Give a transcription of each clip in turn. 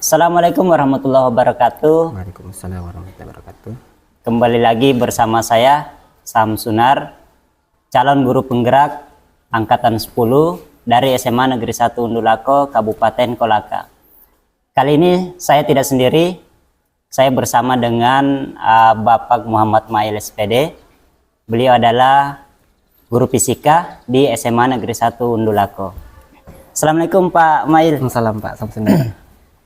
Assalamualaikum warahmatullahi wabarakatuh. Waalaikumsalam warahmatullahi wabarakatuh. Kembali lagi bersama saya Samsunar, calon guru penggerak angkatan 10 dari SMA Negeri 1 Undulako, Kabupaten Kolaka. Kali ini saya tidak sendiri, saya bersama dengan Bapak Muhammad Mail SPD. Beliau adalah guru fisika di SMA Negeri 1 Undulako. Assalamualaikum Pak Mail. Salam Pak Samsunar.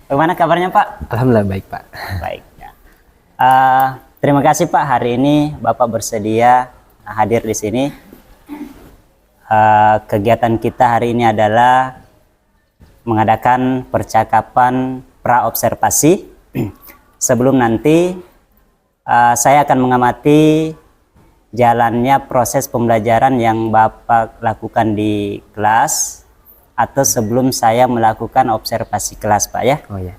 Bagaimana kabarnya Pak? Alhamdulillah baik Pak. Baik. Ya. Terima kasih Pak, hari ini Bapak bersedia hadir di sini. Kegiatan kita hari ini adalah mengadakan percakapan praobservasi. Sebelum nanti saya akan mengamati jalannya proses pembelajaran yang Bapak lakukan di kelas, atau sebelum saya melakukan observasi kelas Pak ya. Oh ya.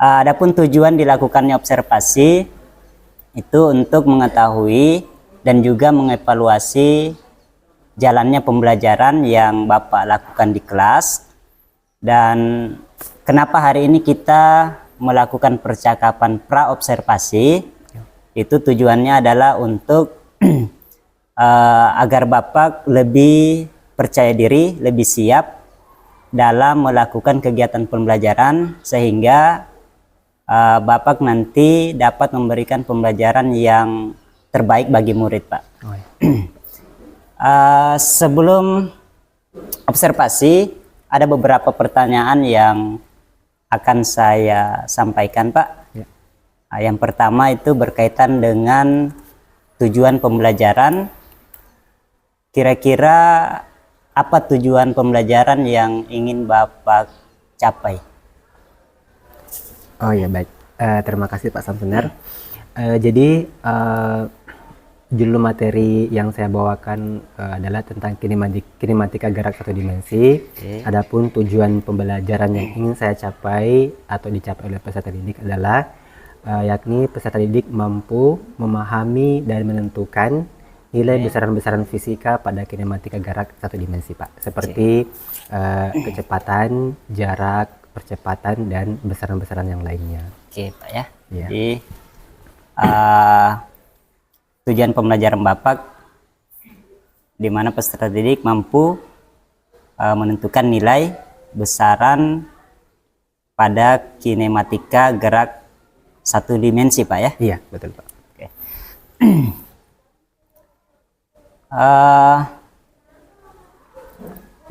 Adapun tujuan dilakukannya observasi itu untuk mengetahui dan juga mengevaluasi jalannya pembelajaran yang Bapak lakukan di kelas. Dan kenapa hari ini kita melakukan percakapan praobservasi, itu tujuannya adalah untuk agar Bapak lebih percaya diri, lebih siap dalam melakukan kegiatan pembelajaran, sehingga Bapak nanti dapat memberikan pembelajaran yang terbaik bagi murid Pak. Oh, ya. Sebelum observasi, ada beberapa pertanyaan yang akan saya sampaikan Pak. Ya. Yang pertama itu berkaitan dengan tujuan pembelajaran. Kira-kira apa tujuan pembelajaran yang ingin Bapak capai? Oh ya baik. Terima kasih Pak Samsunar. Jadi judul materi yang saya bawakan adalah tentang kinematika gerak satu dimensi. Okay. Adapun tujuan pembelajaran yang ingin saya capai atau dicapai oleh peserta didik adalah yakni peserta didik mampu memahami dan menentukan nilai besaran-besaran fisika pada kinematika gerak satu dimensi Pak, seperti kecepatan, jarak, percepatan, dan besaran-besaran yang lainnya. Oke Pak ya. Ya. Jadi tujuan pembelajaran Bapak di mana peserta didik mampu menentukan nilai besaran pada kinematika gerak satu dimensi Pak ya. Iya betul Pak. Oke.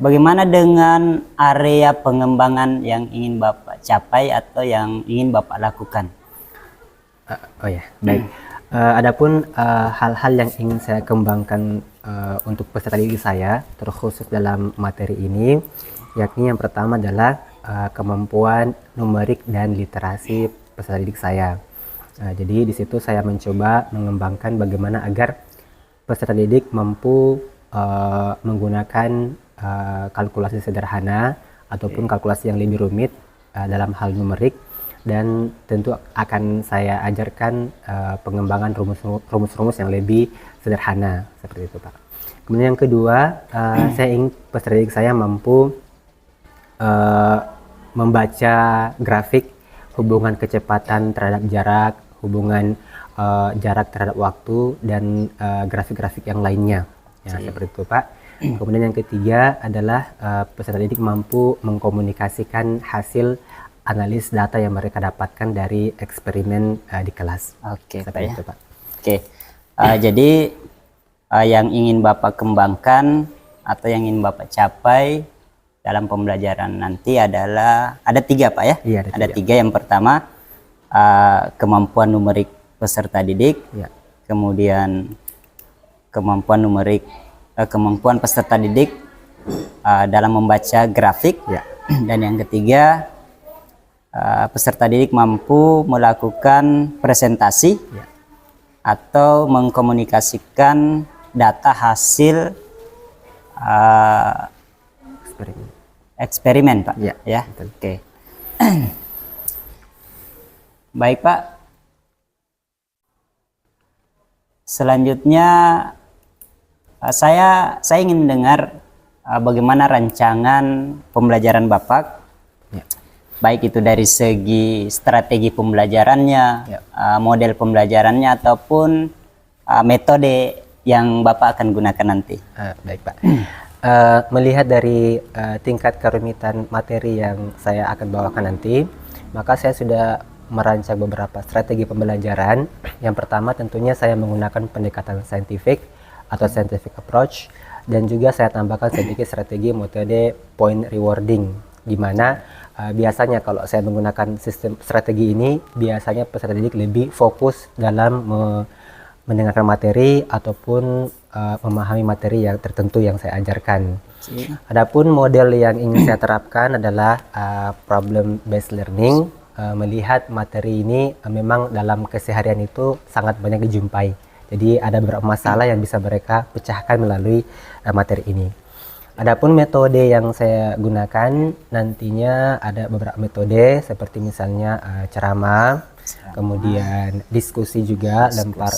Bagaimana dengan area pengembangan yang ingin Bapak capai atau yang ingin Bapak lakukan? Oh ya, baik. Adapun hal-hal yang ingin saya kembangkan untuk peserta didik saya, terkhusus dalam materi ini, yakni yang pertama adalah kemampuan numerik dan literasi peserta didik saya. Jadi di situ saya mencoba mengembangkan bagaimana agar peserta didik mampu menggunakan kalkulasi sederhana ataupun kalkulasi yang lebih rumit dalam hal numerik, dan tentu akan saya ajarkan pengembangan rumus-rumus yang lebih sederhana seperti itu Pak. Kemudian yang kedua, saya ingin peserta didik saya mampu membaca grafik hubungan kecepatan terhadap jarak, hubungan jarak terhadap waktu, dan grafik-grafik yang lainnya ya, seperti itu Pak. Kemudian yang ketiga adalah peserta didik mampu mengkomunikasikan hasil analis data yang mereka dapatkan dari eksperimen di kelas. Oke Pak seperti ya. itu Pak. Oke. Jadi yang ingin Bapak kembangkan atau yang ingin Bapak capai dalam pembelajaran nanti adalah ada tiga Pak ya. Iya, ada tiga. Yang pertama kemampuan numerik peserta didik, Ya. kemudian kemampuan peserta didik dalam membaca grafik, Ya. dan yang ketiga peserta didik mampu melakukan presentasi Ya. atau mengkomunikasikan data hasil eksperimen Pak. Ya, Betul. Oke. Baik Pak. Selanjutnya saya ingin dengar bagaimana rancangan pembelajaran Bapak. Ya. baik itu dari segi strategi pembelajarannya, Ya. model pembelajarannya ataupun metode yang Bapak akan gunakan nanti. Baik Pak. Melihat dari tingkat kerumitan materi yang saya akan bawakan nanti, maka saya sudah merancang beberapa strategi pembelajaran. Yang pertama tentunya saya menggunakan pendekatan saintifik atau scientific approach, dan juga saya tambahkan sedikit strategi metode point rewarding, di mana biasanya kalau saya menggunakan sistem strategi ini, biasanya peserta didik lebih fokus dalam mendengarkan materi ataupun memahami materi yang tertentu yang saya ajarkan. Adapun model yang ingin saya terapkan adalah problem based learning. Melihat materi ini memang dalam keseharian itu sangat banyak dijumpai. Jadi ada beberapa masalah yang bisa mereka pecahkan melalui materi ini. Adapun metode yang saya gunakan nantinya ada beberapa metode seperti misalnya ceramah, kemudian diskusi juga, lempar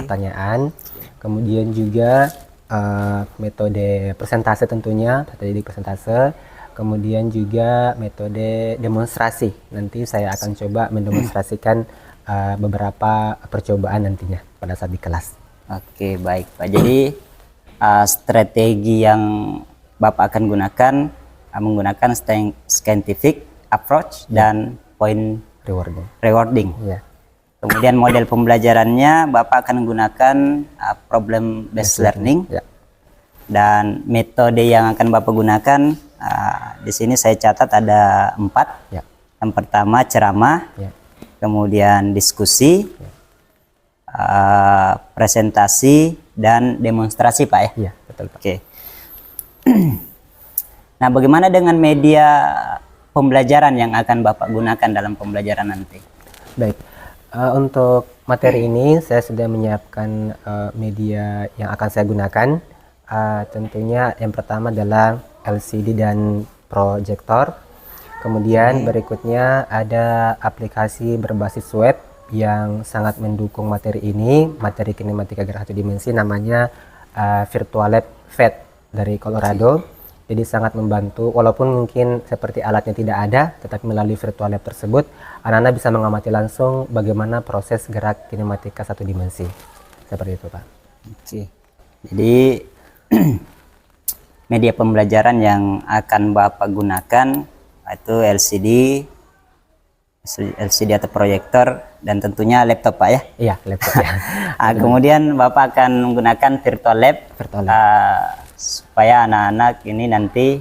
pertanyaan, kemudian juga metode presentase tentunya, tata didik presentase, kemudian juga metode demonstrasi. Nanti saya akan coba mendemonstrasikan beberapa percobaan nantinya pada saat di kelas. Oke, baik Pak. Jadi strategi yang Bapak akan gunakan menggunakan scientific approach dan point rewarding. Ya. Kemudian model pembelajarannya Bapak akan menggunakan problem based learning. Ya. Dan metode yang akan Bapak gunakan di sini saya catat ada 4. Ya. Yang pertama ceramah, Ya. kemudian diskusi, presentasi, dan demonstrasi Pak ya. Iya, betul Pak. Oke. Nah, bagaimana dengan media pembelajaran yang akan Bapak gunakan dalam pembelajaran nanti? Baik, untuk materi ini saya sudah menyiapkan media yang akan saya gunakan. Tentunya yang pertama adalah LCD dan proyektor. Kemudian berikutnya ada aplikasi berbasis web yang sangat mendukung materi ini, materi kinematika gerak satu dimensi, namanya Virtual Lab VET dari Colorado. Jadi sangat membantu, walaupun mungkin seperti alatnya tidak ada, tetapi melalui Virtual Lab tersebut anak-anak bisa mengamati langsung bagaimana proses gerak kinematika satu dimensi. Seperti itu Pak. Oke. Jadi media pembelajaran yang akan Bapak gunakan itu LCD atau proyektor, dan tentunya laptop Pak ya? Iya, laptop ya. Kemudian Bapak akan menggunakan Virtual Lab, supaya anak-anak ini nanti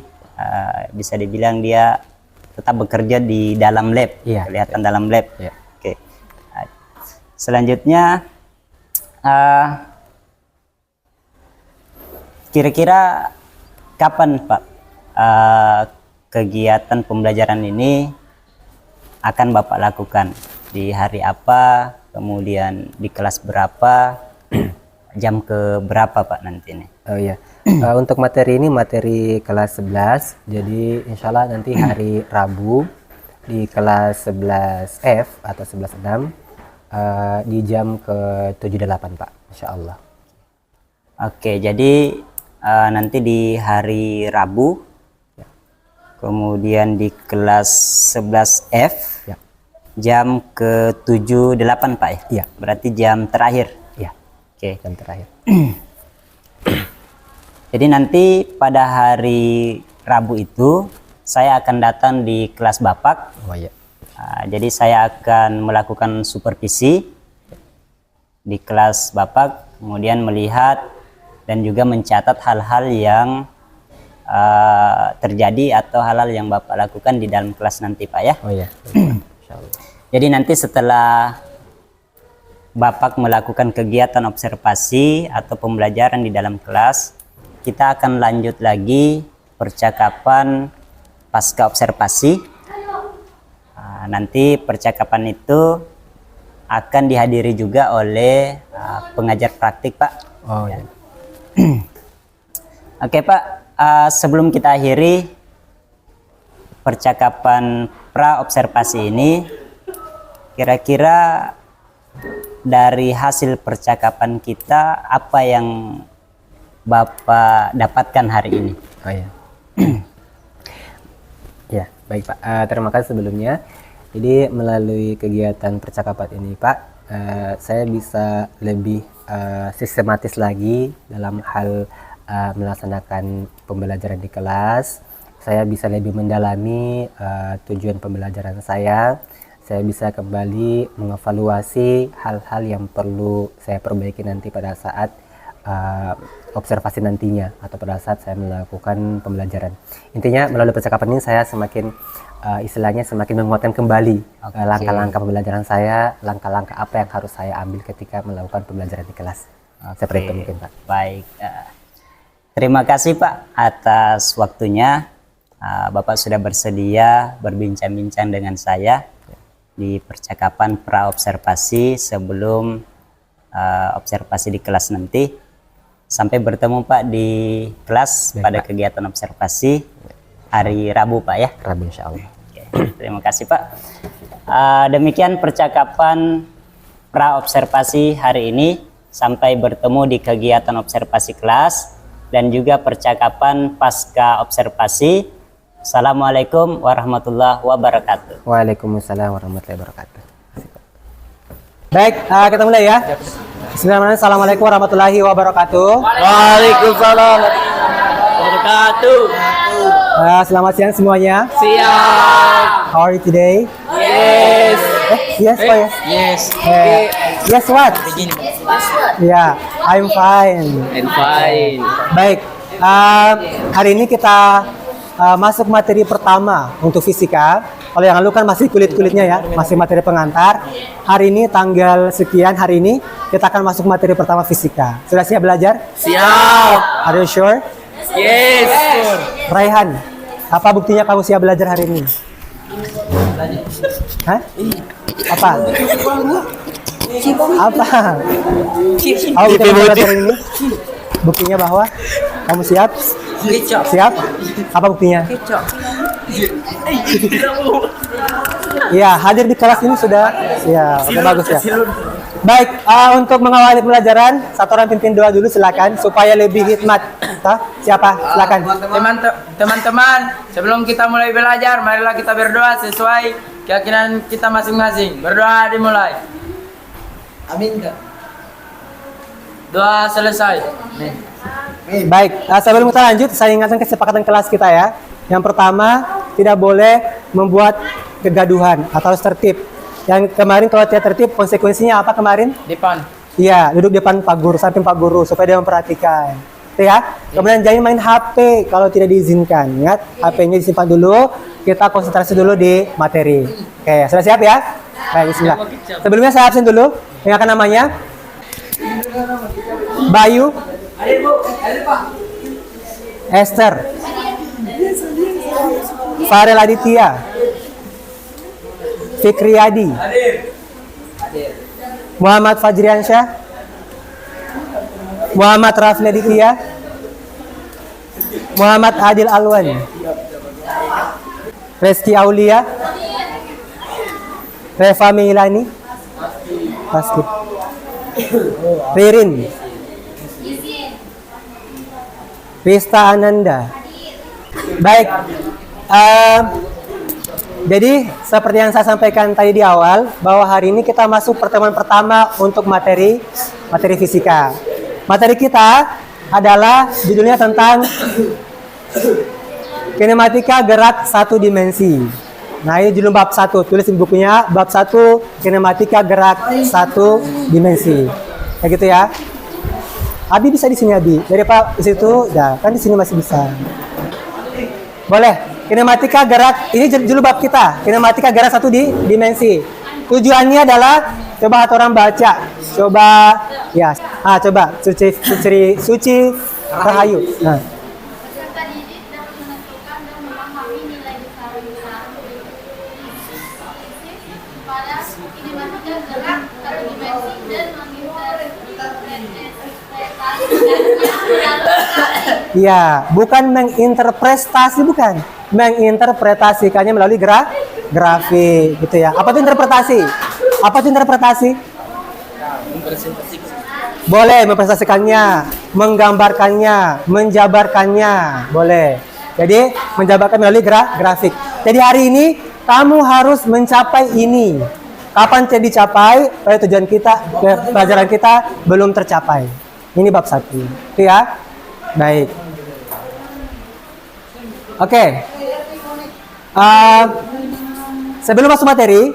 bisa dibilang dia tetap bekerja di dalam lab, kelihatan dalam lab. Oke. Selanjutnya kira-kira kapan Pak kegiatan pembelajaran ini akan Bapak lakukan? Di hari apa, kemudian di kelas berapa, jam ke berapa Pak nanti ini? Oh iya, untuk materi ini materi kelas 11, jadi insya Allah nanti hari Rabu di kelas 11F atau 11.6 di jam ke 7.8 Pak, insya Allah. Oke, jadi nanti di hari Rabu, kemudian di kelas 11F, jam ke 7.8 Pak ya? Iya. Berarti jam terakhir? Iya. Oke. Jam terakhir. Jadi nanti pada hari Rabu itu saya akan datang di kelas Bapak. Oh iya. Jadi saya akan melakukan supervisi di kelas Bapak, kemudian melihat dan juga mencatat hal-hal yang terjadi atau hal-hal yang Bapak lakukan di dalam kelas nanti Pak ya. Oh iya. Insyaallah. Jadi nanti setelah Bapak melakukan kegiatan observasi atau pembelajaran di dalam kelas, kita akan lanjut lagi percakapan pasca observasi. Nanti percakapan itu akan dihadiri juga oleh pengajar praktik Pak. Oh ya. Oke Pak, sebelum kita akhiri percakapan pra observasi ini, kira-kira dari hasil percakapan kita apa yang Bapak dapatkan hari ini? Oh ya. Ya, baik Pak. Terima kasih sebelumnya. Jadi melalui kegiatan percakapan ini Pak, saya bisa lebih sistematis lagi dalam hal melaksanakan pembelajaran di kelas. Saya bisa lebih mendalami tujuan pembelajaran saya. Saya bisa kembali mengevaluasi hal-hal yang perlu saya perbaiki nanti pada saat observasi nantinya atau pada saat saya melakukan pembelajaran. Intinya melalui percakapan ini saya semakin istilahnya semakin menguatkan kembali langkah-langkah pembelajaran saya, langkah-langkah apa yang harus saya ambil ketika melakukan pembelajaran di kelas. Seperti itu mungkin Pak. Baik, terima kasih Pak atas waktunya. Bapak sudah bersedia berbincang-bincang dengan saya di percakapan pra-observasi sebelum observasi di kelas nanti. Sampai bertemu Pak di kelas. Baik, pada Pak. Kegiatan observasi hari Rabu Pak ya. Rabu insya Allah. Oke, terima kasih Pak. Demikian percakapan pra-observasi hari ini. Sampai bertemu di kegiatan observasi kelas dan juga percakapan pasca observasi. Assalamualaikum warahmatullahi wabarakatuh. Waalaikumsalam warahmatullahi wabarakatuh. Baik, kita mulai ya. Bismillahirrahmanirrahim. Assalamualaikum warahmatullahi wabarakatuh. Waalaikumsalam warahmatullahi wabarakatuh. Selamat siang semuanya. Siap. How are you today? Yes. Yes, Pak ya. Yes. Yes, what? Yeah, I'm fine. And fine. Baik, hari ini kita masuk materi pertama untuk fisika. Kalau yang lalu kan masih kulit-kulitnya ya, masih materi pengantar. Hari ini tanggal sekian hari ini kita akan masuk materi pertama fisika. Sudah siap belajar? Siap. Are you sure? Yes. Raihan, apa buktinya kamu siap belajar hari ini? Hah? Apa? Apa? Kamu buktinya belajar hari ini? Buktinya bahwa kamu siap? Siap? Apa buktinya? Iya, hadir di kelas ini sudah. Ya, oke, bagus ya. Baik, untuk mengawali pelajaran, satu orang pimpin doa dulu silakan supaya lebih hikmat. Siapa? Silakan. Teman-teman, sebelum kita mulai belajar, marilah kita berdoa sesuai keyakinan kita masing-masing. Berdoa dimulai. Amin. Doa selesai. Baik, sebelum kita lanjut, saya ingatkan kesepakatan kelas kita ya. Yang pertama, tidak boleh membuat kegaduhan atau harus tertib. Yang kemarin kalau tidak tertib, konsekuensinya apa kemarin? Depan. Iya, duduk depan Pak Guru, samping Pak Guru, supaya dia memperhatikan. Itu ya. Kemudian jangan main HP kalau tidak diizinkan. Ingat, HP-nya disimpan dulu, kita konsentrasi dulu di materi. Oke, sudah siap ya? Baik, bismillah. Sebelumnya saya absen dulu. Ingatkan namanya. Bayu. Esther. Farel Aditya. Fikriyadi. Muhammad Fajriansyah. Muhammad Rafli Aditya. Muhammad Adil Alwan. Reski Aulia. Reva Meilani. Pasti. Ririn. Rista Ananda. Baik. Jadi seperti yang saya sampaikan tadi di awal, bahwa hari ini kita masuk pertemuan pertama untuk materi fisika. Materi kita adalah judulnya tentang kinematika gerak satu dimensi. Nah, ini judul bab 1, tulis di bukunya bab 1 kinematika gerak satu dimensi. Kayak gitu ya. Abi bisa di sini Abi. Dari Pak di situ, ya kan di sini masih bisa. Boleh. Kinematika gerak, ini judul bab kita. Kinematika gerak satu dimensi. Tujuannya adalah coba orang baca. Coba ya. Coba Suci Rahayu. Nah. Peserta didik dapat menentukan dan memahami nilai besar pada kinematika gerak satu dimensi dan menginterpretasikannya. Iya, bukan menginterpretasi, bukan. Menginterpretasikannya melalui grafik gitu ya. Apa itu interpretasi? Apa itu interpretasi? Boleh mempresentasikannya, menggambarkannya, menjabarkannya, boleh. Jadi menjabarkan melalui grafik. Jadi hari ini kamu harus mencapai ini. Kapan dicapai? Pada tujuan kita, pelajaran kita belum tercapai. Ini bab 1. Itu ya. Baik. Oke. Sebelum masuk materi,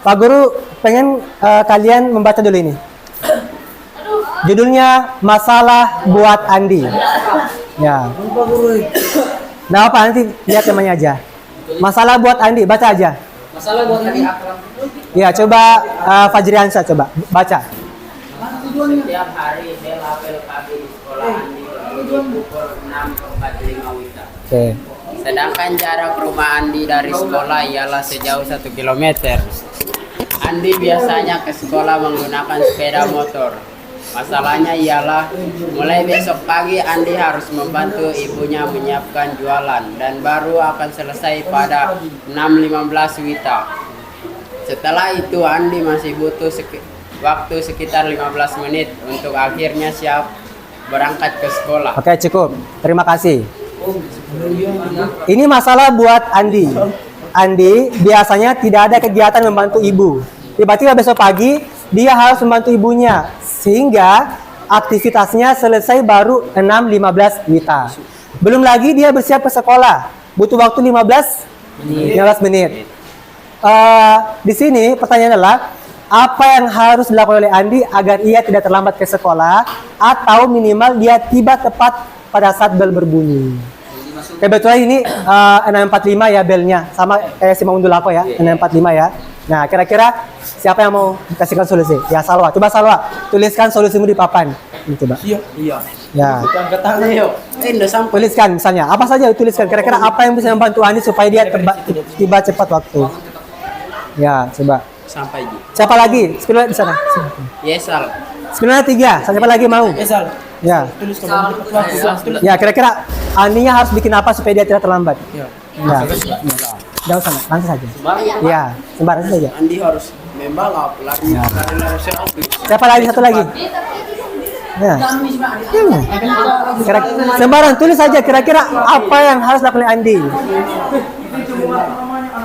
Pak Guru pengen kalian membaca dulu ini. Judulnya Masalah Buat Andi. Ya. Nah apa nanti lihat temanya aja. Masalah buat Andi, baca aja. Masalah buat Andi. Ya coba Fajriansyah coba baca. Setiap hari bel apel pagi di sekolah Andi berbunyi pukul 6.45 WITA. Oke. Sedangkan jarak rumah Andi dari sekolah ialah sejauh 1 kilometer. Andi biasanya ke sekolah menggunakan sepeda motor. Masalahnya ialah mulai besok pagi Andi harus membantu ibunya menyiapkan jualan dan baru akan selesai pada 6.15 WITA. Setelah itu Andi masih butuh waktu sekitar 15 menit untuk akhirnya siap berangkat ke sekolah. Oke cukup. Terima kasih. Ini masalah buat Andi. Andi biasanya tidak ada kegiatan membantu ibu. Tiba-tiba besok pagi dia harus membantu ibunya sehingga aktivitasnya selesai baru 6.15 WITA. Belum lagi dia bersiap ke sekolah. Butuh waktu 15 menit. Di sini pertanyaan adalah apa yang harus dilakukan oleh Andi agar ia tidak terlambat ke sekolah atau minimal dia tiba tepat pada saat bel berbunyi. Kebetulan ini 6.45 ya belnya, sama kayak si Undulako ya, 6.45 ya. Nah, kira-kira siapa yang mau kasihkan solusi? Ya, Salwa. Coba Salwa, tuliskan solusimu di papan. Ini coba. Iya. Ya. Angkat tangan yuk. Tuliskan misalnya, apa saja tuliskan. Kira-kira apa yang bisa membantu Andi supaya dia tiba cepat waktu. Ya, coba. Sampai Ji. Siapa lagi? Spionnya di sana. Yesal. Spionnya 3. Siapa lagi mau? Esal. Ya. Tulis kalau Ya, kira-kira Andinya harus bikin apa supaya dia tidak terlambat? Iya. Ya. Jauh sana, langsung saja. Iya, sembarang saja. Andi harus membalap lari Siapa lagi? Satu lagi. Ya. Sembarang tulis saja kira-kira apa yang harus dilakukan oleh Andi.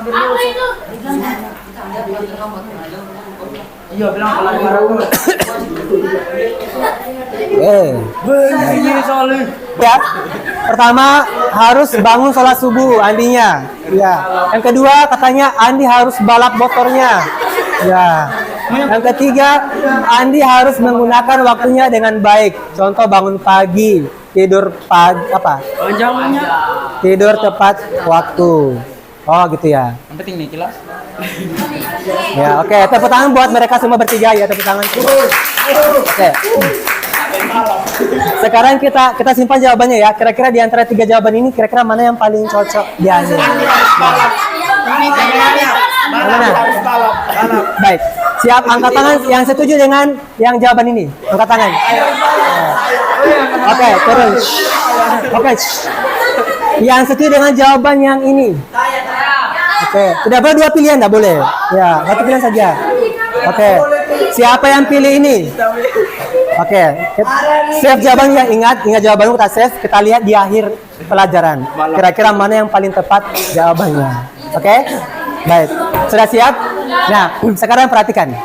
Apa itu? Iya, bilang kalau lagi maraton. Begini soalnya. Ya. Pertama harus bangun sholat subuh Andinya. Ya. Yang kedua katanya Andi harus balap motornya. Ya. Yang ketiga Andi harus menggunakan waktunya dengan baik. Contoh bangun pagi, tidur pagi apa? Panjangnya. Tidur tepat waktu. Oh gitu ya. Yang penting nih kelas. Ya oke. Tepuk tangan buat mereka semua bertiga ya. Tepuk tangan. Oke. Sekarang kita simpan jawabannya ya. Kira-kira di antara 3 jawaban ini kira-kira mana yang paling cocok di Andi? Mana? Baik. Siap angkat tangan yang setuju dengan yang jawaban ini. Angkat tangan. Oke, turun. Oke. Yang setuju dengan jawaban yang ini. Oke, tidak boleh 2 pilihan, tidak boleh. Ya, 1 pilihan saja. Oke. Siapa yang pilih ini? Oke, save jawabannya, ingat jawabannya kita save, kita lihat di akhir pelajaran. Kira-kira mana yang paling tepat jawabannya. Oke? Baik, sudah siap? Nah, sekarang perhatikan.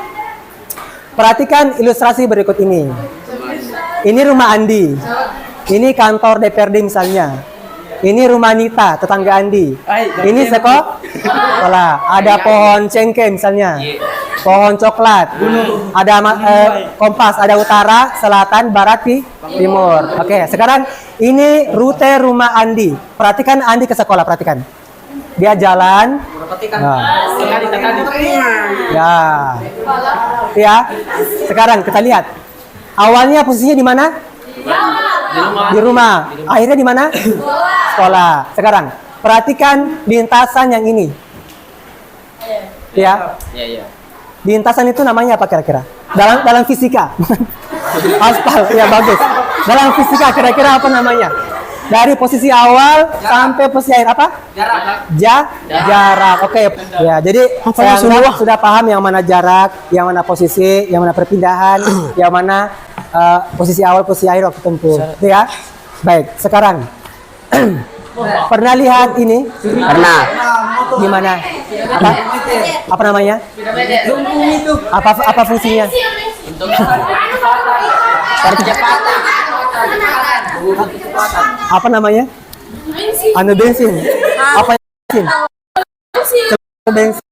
Perhatikan ilustrasi berikut ini. Ini rumah Andi. Ini kantor DPRD misalnya. Ini rumah Nita, tetangga Andi. Ini sekolah. Ada pohon cengkeh misalnya. Pohon coklat. Ada kompas, ada utara, selatan, barat, timur. Oke, sekarang ini rute rumah Andi. Perhatikan Andi ke sekolah, perhatikan. Dia jalan. Ya. Ya. Sekarang kita lihat. Awalnya posisinya di mana? Di rumah. Akhirnya di mana? Sekolah. Sekarang perhatikan lintasan yang ini. Ya. Iya. Lintasan itu namanya apa kira-kira? Dalam fisika. Aspal. Ya bagus. Dalam fisika kira-kira apa namanya? Dari posisi awal sampai posisi akhir apa? Jarak. Oke. Ya, jadi saya anggap sudah paham yang mana jarak, yang mana posisi, yang mana perpindahan, yang mana posisi awal, posisi akhir waktu tempuh. Itu ya. Baik, sekarang Pernah lihat ini? Pernah. Di mana? Apa namanya? Apa fungsinya? Apa namanya? Anu bensin. Apa bensin? Bensin.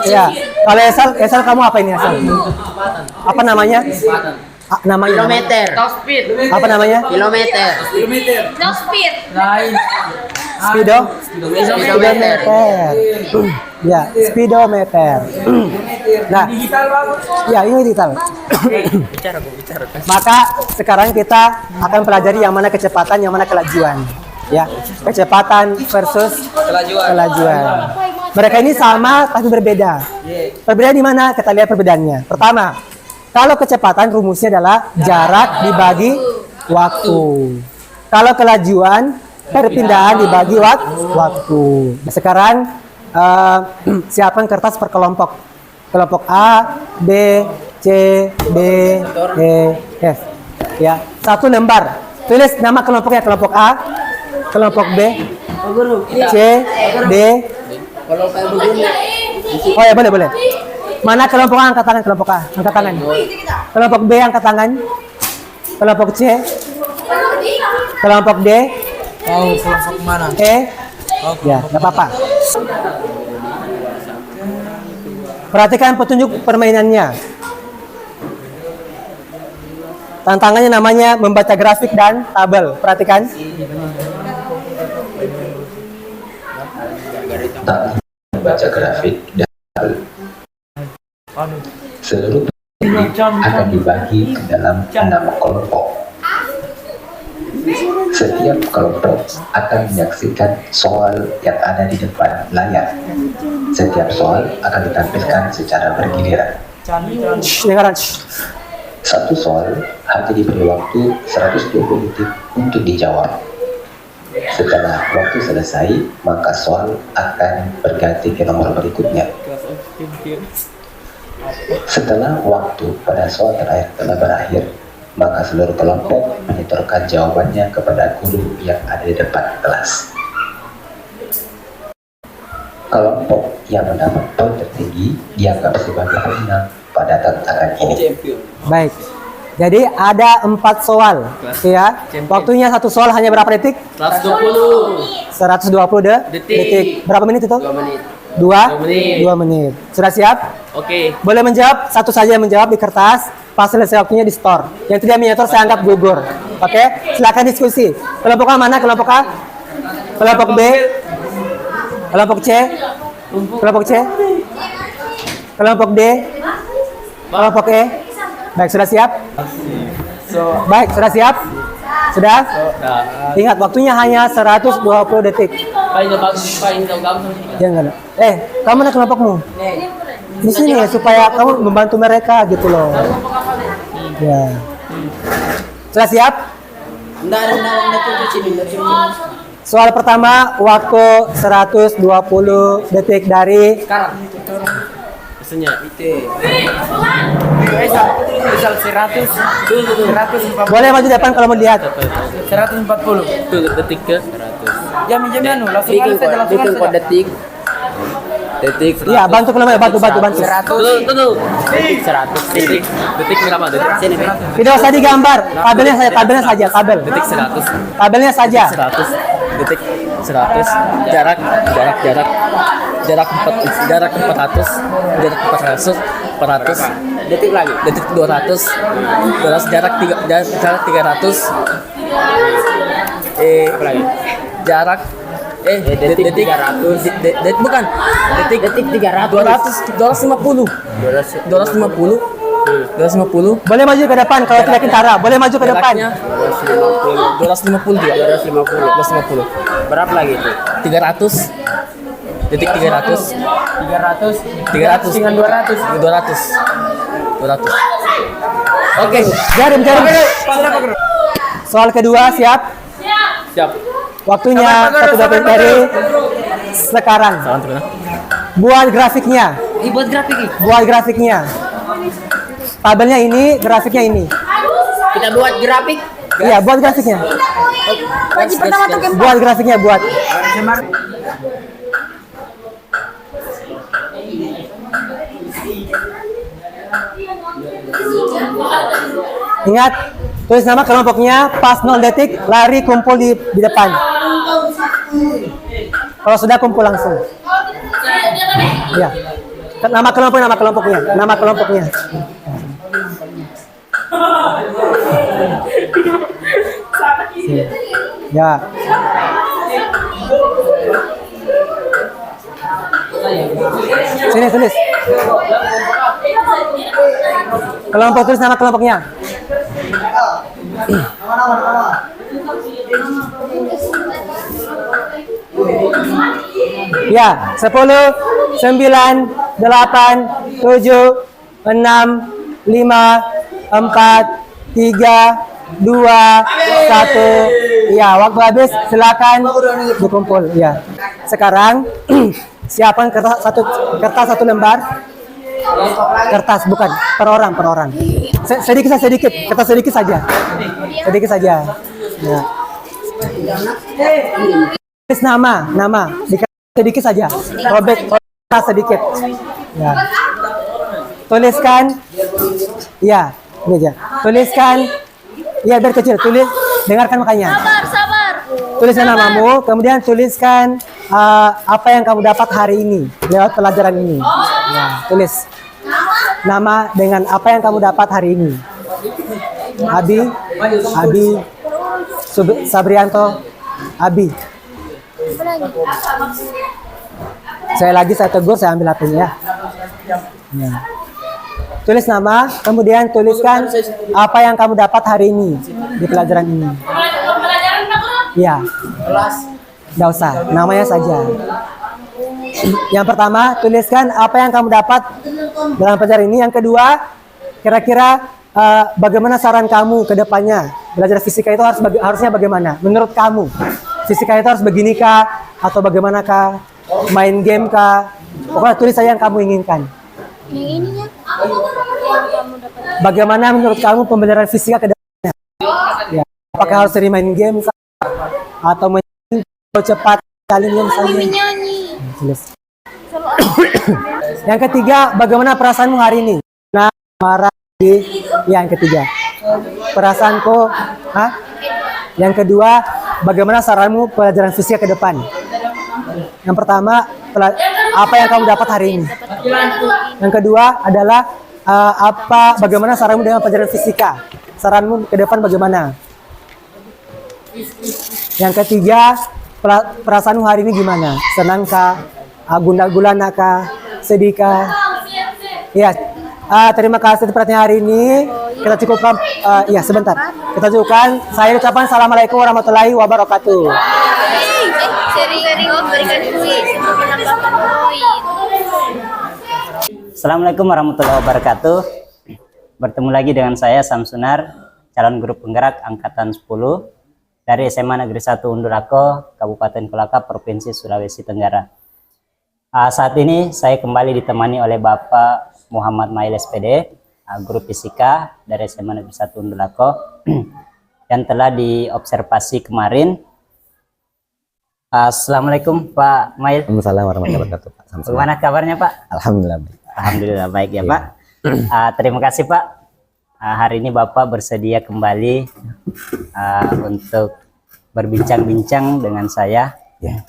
Ya, kalau Esal kamu apa ini Esal? Apa namanya? Namanya? Kilometer. Apa namanya? Kilometer. No speed. Lain. Speedo? Speedometer. Ya, speedometer. Nah, Digital bagus. ya ini digital. Maka sekarang kita akan pelajari yang mana kecepatan, yang mana kelajuan. Ya, kecepatan versus kelajuan. Mereka ini sama tapi berbeda. Perbedaan di mana? Kita lihat perbedaannya. Pertama, kalau kecepatan rumusnya adalah jarak dibagi waktu. Kalau kelajuan perpindahan dibagi waktu. Nah, sekarang siapkan kertas per kelompok. Kelompok A, B, C, D, E, F. Ya, satu lembar. Tulis nama kelompoknya, kelompok A, kelompok B, C, D. Oh ya, boleh. Mana kelompok A angkat tangan, kelompok A angkat tangan. Kelompok B angkat tangan. Kelompok C, kelompok D, Oh, kelompok mana? E. Ya, nggak apa-apa. Perhatikan petunjuk permainannya. Tantangannya namanya membaca grafik dan tabel. Perhatikan. Membaca grafik dan seluruh ini akan dibagi ke dalam 6 kelompok. Setiap kelompok akan menyaksikan soal yang ada di depan layar. Setiap soal akan ditampilkan secara bergiliran. Dengaran. Satu soal hanya diberi waktu 120 detik untuk dijawab. Setelah waktu selesai, maka soal akan berganti ke nomor berikutnya. Setelah waktu pada soal terakhir telah berakhir, maka seluruh kelompok menyetorkan jawabannya kepada guru yang ada di depan kelas. Kelompok yang mendapat poin tertinggi dianggap sebagai pemenang pada tantangan ini. Baik. Jadi ada 4 soal, ya. Waktunya satu soal hanya berapa detik? 120 detik. Berapa menit itu? 2 menit. 2 menit. Sudah siap? Oke. Boleh menjawab, satu saja yang menjawab di kertas, pas selesai waktunya di store. Yang tidak menyetor saya anggap gugur. Oke? Silakan diskusi. Kelompok A mana? Kelompok A? Kelompok B? Kelompok C? Kelompok C? Kelompok D? Kelompok E? Baik, sudah siap? Baik, sudah siap? Sudah? Ingat, waktunya hanya 120 detik. Jangan. Kamu mana kelompokmu? Di sini supaya kamu membantu mereka gitu loh. Ya. Sudah siap? Soal pertama, waktu 120 detik dari Misal 100. boleh maju depan kalau mau lihat. 140. Detik ke 100. Jam-jamnya langsung saja Hitung kode detik. Detik. Iya, bantu kalau mau bantu. 100. Detik 100. Detik berapa detik? Sini. Tidak usah digambar. Tabelnya saja, tabel. Detik 100. Tabelnya saja. 100. Detik 100. Jarak 400. Jarak 400. Detik lagi. Detik 200. Jarak 300. Apa lagi? Jarak detik 300. bukan. Detik 300. 250. Boleh maju ke depan kalau tidak kentara. Boleh maju ke depan. Jaraknya 250 juga. 250. Berapa lagi itu? 300. Detik 300. 300 dengan 200. 200. Oke, jarum. Soal kedua siap? Siap. Waktunya 120 dari sekarang. Salam terus. Buat grafiknya. Buat grafiknya. Tabelnya ini, grafiknya ini. Kita buat grafik. Iya, buat grafiknya. Buat grafiknya, buat. Ingat, tulis nama kelompoknya, pas 0 detik, lari kumpul di depan. Kalau sudah kumpul langsung. Ya. Nama kelompoknya. Ya. Sini tulis. Kelompok, tulis nama kelompoknya. Ya, 10, 9, 8, 7, 6, 5, 4, 3, 2, 1. Ya, waktu habis, silakan dikumpul. Ya. Sekarang siapkan kertas satu lembar. Kertas bukan per orang. Sedikit, kertas sedikit saja. Ya. Tulis nama, sedikit saja. Robek kertas sedikit. Ya. Tuliskan. Ya, ini aja. Tuliskan. Ya, biar kecil. Tulis, dengarkan makanya. Sabar. Tuliskan namamu, kemudian tuliskan apa yang kamu dapat hari ini lewat pelajaran ini. Ya, tulis nama dengan apa yang kamu dapat hari ini. Abi, Sabrianto, Abi. Saya tegur, saya ambil HP-nya ya. Ya. Tulis nama, kemudian tuliskan apa yang kamu dapat hari ini di pelajaran ini. Ya, nggak usah, namanya saja. Yang pertama, tuliskan apa yang kamu dapat dalam pelajaran ini. Yang kedua, kira-kira bagaimana saran kamu ke depannya? Belajar fisika itu harusnya bagaimana? Menurut kamu, fisika itu harus begini kah? Atau bagaimana kah? Main game kah? Pokoknya tulis saja yang kamu inginkan. Yang ininya. Bagaimana menurut kamu pembelajaran fisika ke depannya? Ya. Apakah harus sering main game kah? Atau main cepat kalian misalnya? Tulis. Yang ketiga, bagaimana perasaanmu hari ini? Nah, marah di. Yang ketiga, perasaanku. Yang kedua, bagaimana saranmu pelajaran fisika ke depan? Yang pertama, apa yang kamu dapat hari ini? Yang kedua adalah bagaimana saranmu dengan pelajaran fisika? Saranmu ke depan bagaimana? Yang ketiga, perasaanmu hari ini gimana? Senangkah? Gundah-gulana kah? Sedihkah? Ya, terima kasih atas perhatian hari ini. Kita cukupkan, ya sebentar. Kita cukupkan. Saya ucapkan assalamualaikum warahmatullahi wabarakatuh. Sering berikan kuis, menambahkan poin. Assalamualaikum warahmatullahi wabarakatuh. Bertemu lagi dengan saya Samsunar, calon guru penggerak angkatan 10 dari SMA Negeri 1 Undulako, Kabupaten Kolaka, Provinsi Sulawesi Tenggara. Saat ini saya kembali ditemani oleh Bapak Muhammad Mail SPD, guru fisika dari SMA Negeri 1 Undulako, yang telah diobservasi kemarin. Assalamualaikum Pak Mail. Waalaikumsalam warahmatullahi wabarakatuh, Pak. Bagaimana kabarnya Pak? Alhamdulillah baik. Alhamdulillah baik ya Pak. Terima kasih Pak. Hari ini Bapak bersedia kembali untuk berbincang-bincang dengan saya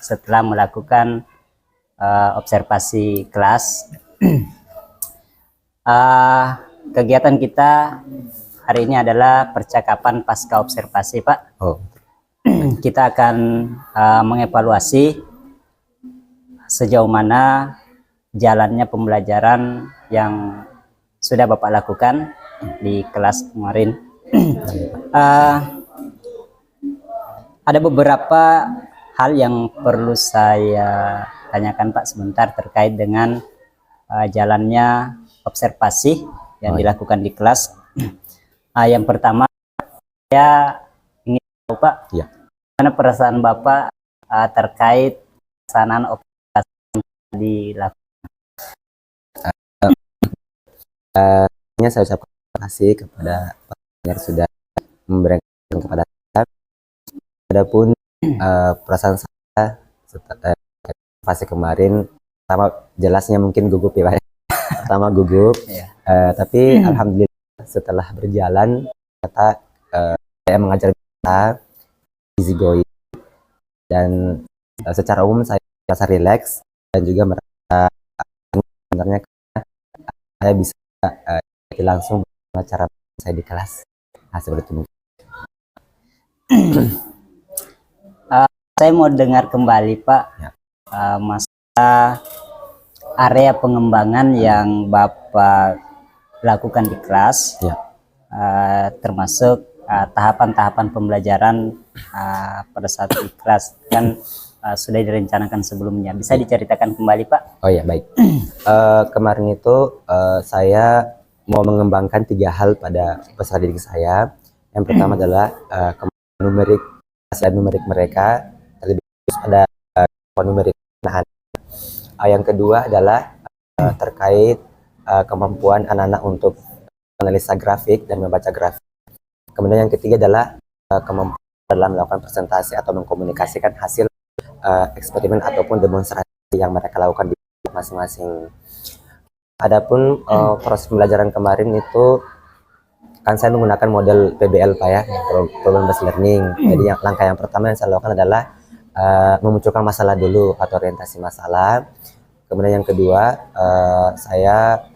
setelah melakukan observasi kelas. Kegiatan kita hari ini adalah percakapan pasca observasi Pak. Kita akan mengevaluasi sejauh mana jalannya pembelajaran yang sudah Bapak lakukan di kelas kemarin. Ada beberapa hal yang perlu saya tanyakan Pak sebentar terkait dengan jalannya observasi yang dilakukan di kelas. Yang pertama, saya ingin tahu Pak, bagaimana perasaan Bapak terkait pelaksanaan observasi yang dilakukan? Saya ucapkan terima kasih kepada Pak yang sudah memberikan kepada saya. Adapun perasaan saya setelah fase kemarin, pertama jelasnya mungkin gugup ya Pak. Pertama gugup, tapi alhamdulillah setelah berjalan ternyata saya mengajar kita easy going, dan secara umum saya merasa rileks dan juga merasa sebenarnya saya bisa langsung cara saya di kelas. Nah, seperti itu. Saya mau dengar kembali Pak, masalah area pengembangan yang Bapak lakukan di kelas, termasuk tahapan-tahapan pembelajaran pada saat di kelas kan sudah direncanakan sebelumnya. Bisa diceritakan kembali Pak? Oh ya, baik. Kemarin itu saya mau mengembangkan 3 hal pada peserta didik saya. Yang pertama adalah numerik, hasil numerik mereka, terlebih pada numerik anak-anak. Yang kedua adalah terkait kemampuan anak-anak untuk analisa grafik dan membaca grafik. Kemudian yang ketiga adalah kemampuan dalam melakukan presentasi atau mengkomunikasikan hasil eksperimen ataupun demonstrasi yang mereka lakukan di masing-masing. Adapun proses pembelajaran kemarin itu kan saya menggunakan model PBL Pak ya, problem based learning. Jadi langkah yang pertama yang saya lakukan adalah memunculkan masalah dulu atau orientasi masalah. Kemudian yang kedua saya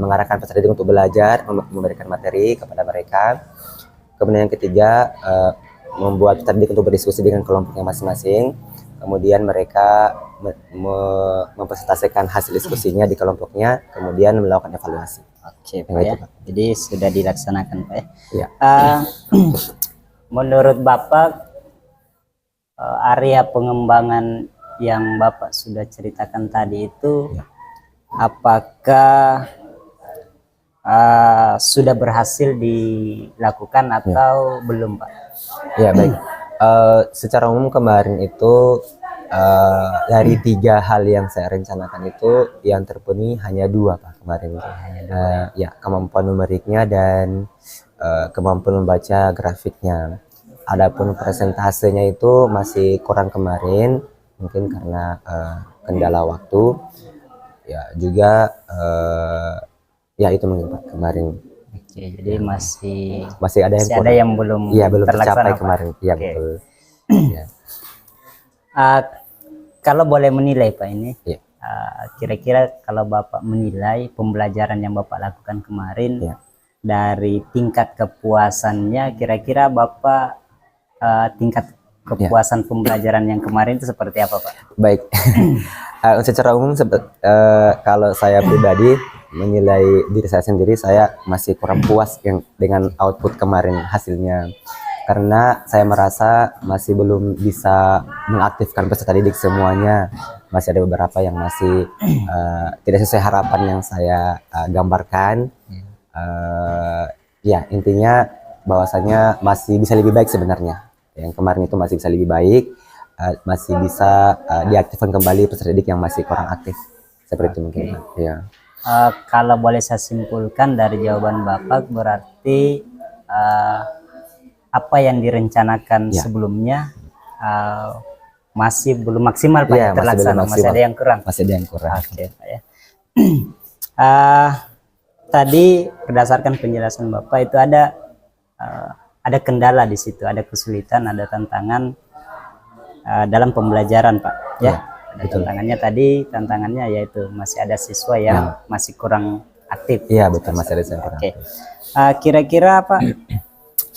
mengarahkan peserta didik untuk belajar, memberikan materi kepada mereka. Kemudian yang ketiga membuat peserta didik untuk berdiskusi dengan kelompoknya masing-masing. Kemudian mereka mempresentasikan hasil diskusinya di kelompoknya, kemudian melakukan evaluasi. Oke Pak ya. Jadi sudah dilaksanakan Pak ya. Ya. Menurut Bapak area pengembangan yang Bapak sudah ceritakan tadi itu apakah sudah berhasil dilakukan atau belum Pak? Ya baik. Secara umum kemarin itu dari 3 hal yang saya rencanakan itu yang terpenuhi hanya 2 Pak kemarin itu. Ya, kemampuan numeriknya dan kemampuan membaca grafiknya. Adapun persentasenya itu masih kurang kemarin, mungkin karena kendala waktu. Ya juga ya itu mungkin Pak kemarin. Oke, jadi masih ada yang belum belum terlaksana tercapai kemarin. Iya betul. Ya. Kalau boleh menilai Pak ini, Ya. kira-kira kalau Bapak menilai pembelajaran yang Bapak lakukan kemarin dari tingkat kepuasannya, kira-kira Bapak tingkat kepuasan pembelajaran yang kemarin itu seperti apa Pak? Baik. Secara umum kalau saya pribadi menilai diri saya sendiri, saya masih kurang puas dengan output kemarin hasilnya, karena saya merasa masih belum bisa mengaktifkan peserta didik semuanya. Masih ada beberapa yang masih tidak sesuai harapan yang saya gambarkan. Ya intinya bahwasanya masih bisa lebih baik sebenarnya. Yang kemarin itu masih bisa lebih baik, masih bisa diaktifkan kembali peserta didik yang masih kurang aktif. Seperti itu mungkin. Ya. Kalau boleh saya simpulkan dari jawaban Bapak, berarti apa yang direncanakan sebelumnya masih belum maksimal Pak ya, terlaksana, masih ada yang kurang. Masih ada yang kurang. Oke Pak ya. Tadi berdasarkan penjelasan Bapak itu ada kendala di situ, ada kesulitan, ada tantangan dalam pembelajaran Pak ya. Ada tantangannya yaitu masih ada siswa yang masih kurang aktif. Iya betul, masih ada yang kurang. Oke. Kira-kira Pak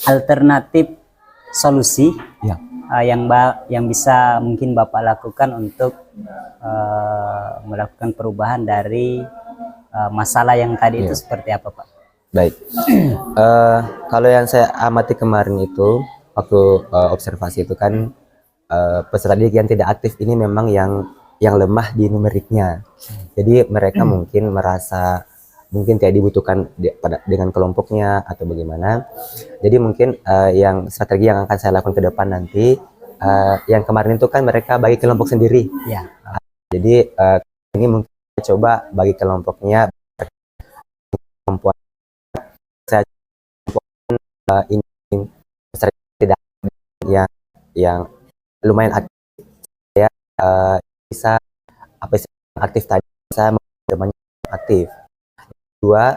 alternatif solusi yang bisa mungkin Bapak lakukan untuk melakukan perubahan dari masalah yang tadi itu seperti apa Pak? Baik. Kalau yang saya amati kemarin itu waktu observasi itu kan peserta didik yang tidak aktif ini memang yang lemah di numeriknya. Jadi mereka mungkin merasa tidak dibutuhkan dengan kelompoknya atau bagaimana. Jadi mungkin yang strategi yang akan saya lakukan ke depan nanti, yang kemarin itu kan mereka bagi kelompok sendiri. Ya. Jadi ini mungkin saya coba bagi kelompoknya perempuan. Saya ini yang lumayan aktif, saya bisa apa istilahnya, aktif tadi bisa temannya aktif. Dua,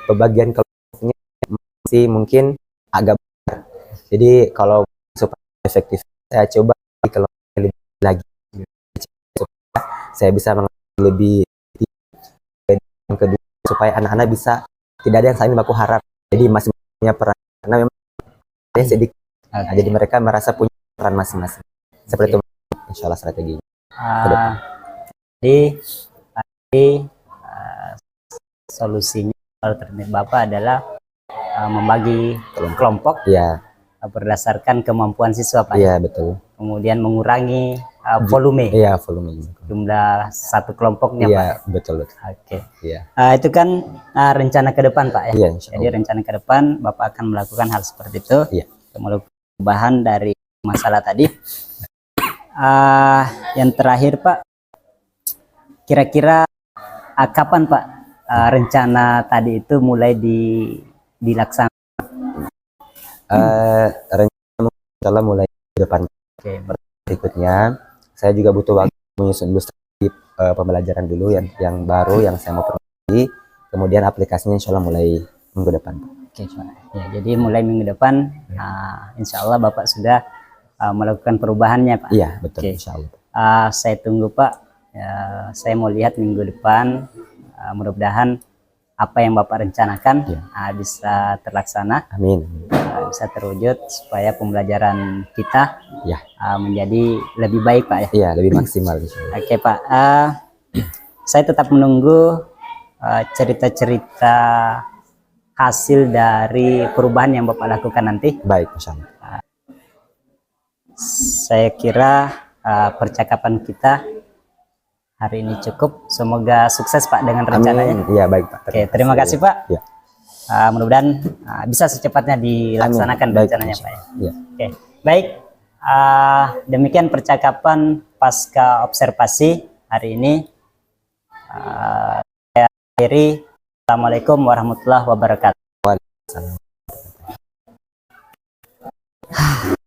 pembagian kelompoknya masih mungkin agak besar. Jadi kalau supaya efektif, saya coba di kelompok lebih lagi supaya saya bisa mengambil lebih. Yang kedua, supaya anak-anak bisa tidak ada yang saling baku harap. Jadi masing punya peran karena memang saya sedikit. Nah, jadi mereka merasa punya peran masing-masing. Seperti itu, insya Allah strategi. Jadi tadi solusinya alternatif Bapak adalah membagi kelompok Iya, berdasarkan kemampuan siswa Pak. iya betul. Kemudian mengurangi volume Iya, volume. jumlah satu kelompoknya Iya, Pak. betul. Oke. Iya. Itu kan rencana ke depan Pak ya. Iya, insya Jadi Allah. rencana ke depan Bapak akan melakukan hal seperti itu. Iya. Melakukan perubahan dari masalah tadi. Yang terakhir Pak, kira-kira kapan Pak rencana tadi itu mulai dilaksanakan? Rencana insyaallah mulai ke depan Oke. berikutnya, saya juga butuh waktu menyusun dulu strategi pembelajaran dulu yang baru yang saya mau perbaiki. Kemudian aplikasinya insya Allah mulai minggu depan. Oke, Pak. Ya, jadi mulai minggu depan, insya Allah Bapak sudah melakukan perubahannya, Pak. Iya, betul. Oke. Insya Allah. Saya tunggu, Pak. Saya mau lihat minggu depan. Mudah-mudahan apa yang Bapak rencanakan bisa terlaksana, Amin. bisa terwujud supaya pembelajaran kita Ya. menjadi lebih baik, Pak ya. Iya, lebih maksimal. Insya Allah. Oke, Pak. Saya tetap menunggu cerita-cerita hasil dari perubahan yang Bapak lakukan nanti. Baik, insya Allah. Saya kira percakapan kita hari ini cukup. Semoga sukses Pak dengan rencananya. Amin. Iya, baik Pak. Oke, terima kasih Pak. Ya. Mudah-mudahan bisa secepatnya dilaksanakan Amin. Baik, rencananya insya Pak ya. Allah. Ya. Oke, baik. Demikian percakapan pasca observasi hari ini. Saya akhiri. Assalamualaikum warahmatullahi wabarakatuh. Waalaikumsalam.